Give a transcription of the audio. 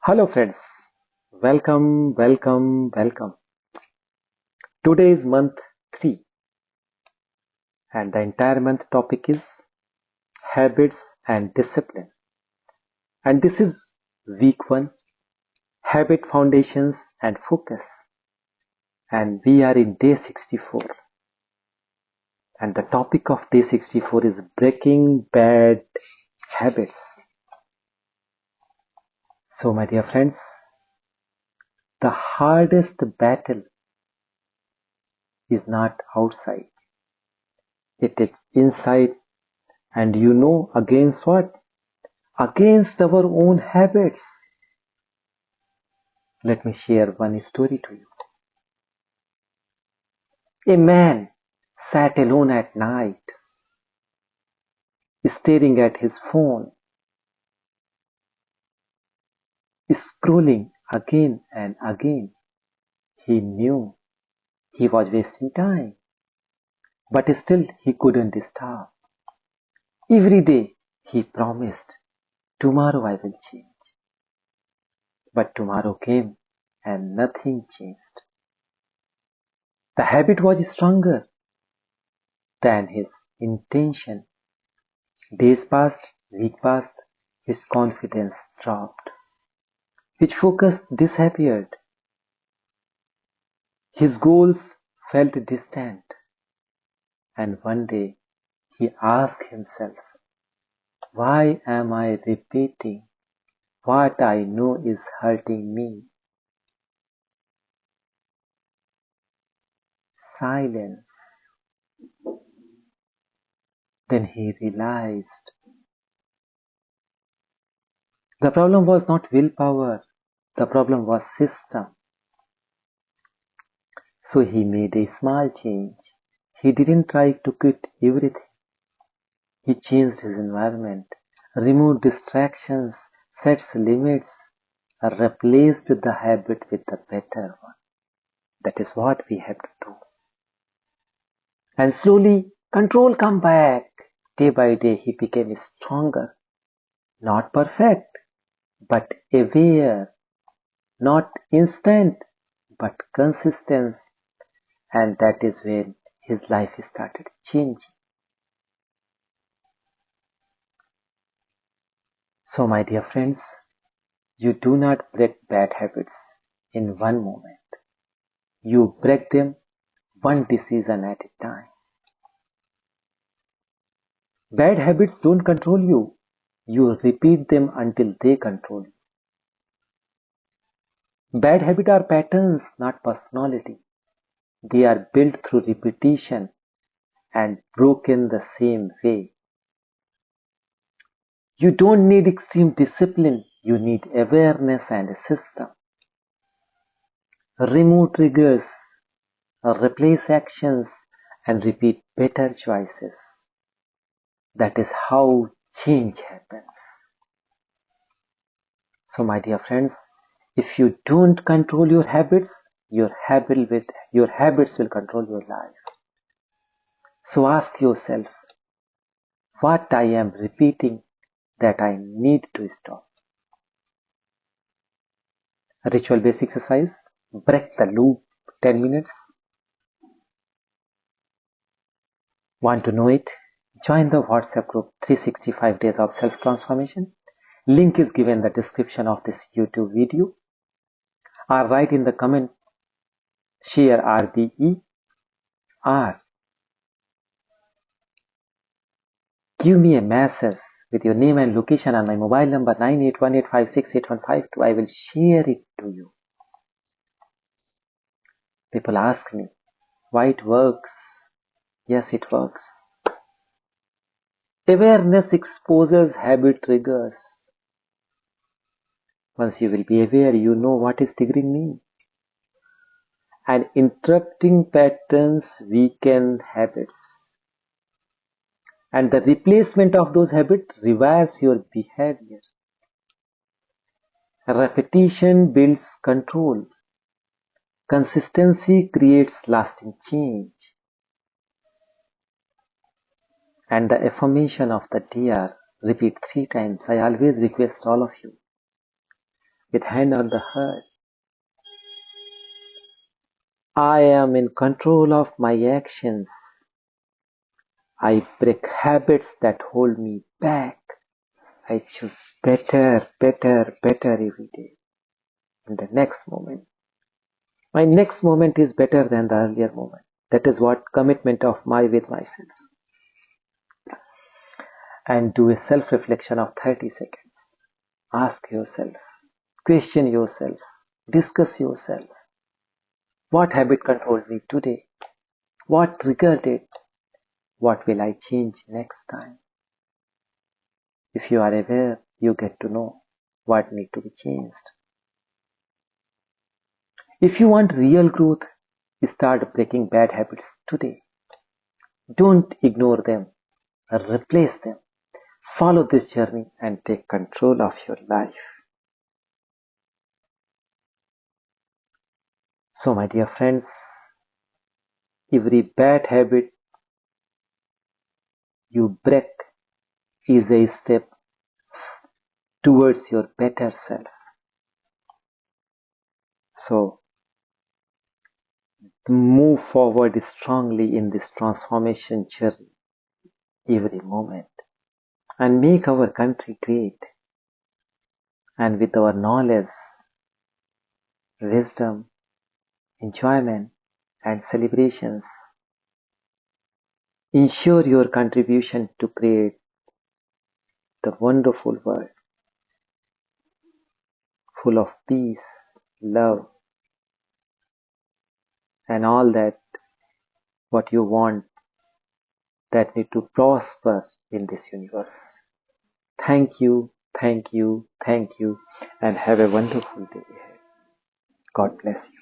Hello friends, welcome. Today is month 3 and the entire month topic is habits and discipline. And this is week 1, habit foundations and focus. And we are in day 64. And the topic of day 64 is breaking bad habits. So my dear friends, the hardest battle is not outside. It is inside. And you know against what? Against our own habits. Let me share one story to you. A man sat alone at night, staring at his phone, scrolling again and again. He knew he was wasting time, but still he couldn't stop. Every day he promised, tomorrow I will change. But tomorrow came and nothing changed. The habit was stronger than his intention. Days passed, weeks passed, his confidence dropped. His focus disappeared. His goals felt distant. And one day he asked himself, why am I repeating what I know is hurting me? Silence. Then he realized the problem was not willpower, the problem was system. So he made a small change. He didn't try to quit everything. He changed his environment, removed distractions, set limits, replaced the habit with a better one. That is what we have to do. And slowly, control come back. Day by day, he became stronger. Not perfect, but aware. Not instant, but consistent. And that is when his life started changing. So my dear friends, you do not break bad habits in one moment. You break them one decision at a time. Bad habits don't control you. You repeat them until they control you. Bad habits are patterns, not personality. They are built through repetition and broken the same way. You don't need extreme discipline. You need awareness and a system. Remove triggers, replace actions, and repeat better choices. That is how change happens. So my dear friends, if you don't control your habits, your habits will control your life. So ask yourself, what I am repeating that I need to stop. Ritual based exercise, break the loop 10 minutes. Want to know it? Join the WhatsApp group 365 Days of Self-Transformation. Link is given in the description of this YouTube video. Or write in the comment, share RBE, or give me a message with your name and location on my mobile number 9818568152. I will share it to you. People ask me why it works. Yes, it works. Awareness exposes habit triggers. Once you will be aware, you know what is triggering me. And interrupting patterns weaken habits. And the replacement of those habits rewires your behavior. Repetition builds control. Consistency creates lasting change. And the affirmation of the DR, repeat 3 times. I always request all of you. with hand on the heart. I am in control of my actions. I break habits that hold me back. I choose better, better, better every day. In the next moment, my next moment is better than the earlier moment. That is what commitment of my with myself. And do a self-reflection of 30 seconds. Ask yourself, question yourself, discuss yourself. What habit controlled me today? What triggered it? What will I change next time? If you are aware, you get to know what needs to be changed. If you want real growth, start breaking bad habits today. Don't ignore them, replace them. Follow this journey and take control of your life. So, my dear friends, every bad habit you break is a step towards your better self. So, move forward strongly in this transformation journey every moment and make our country great. And with our knowledge, wisdom, enjoyment, and celebrations, ensure your contribution to create the wonderful world full of peace, love, and all that what you want that need to prosper in this universe. Thank you, thank you, thank you, and have a wonderful day ahead. God bless you.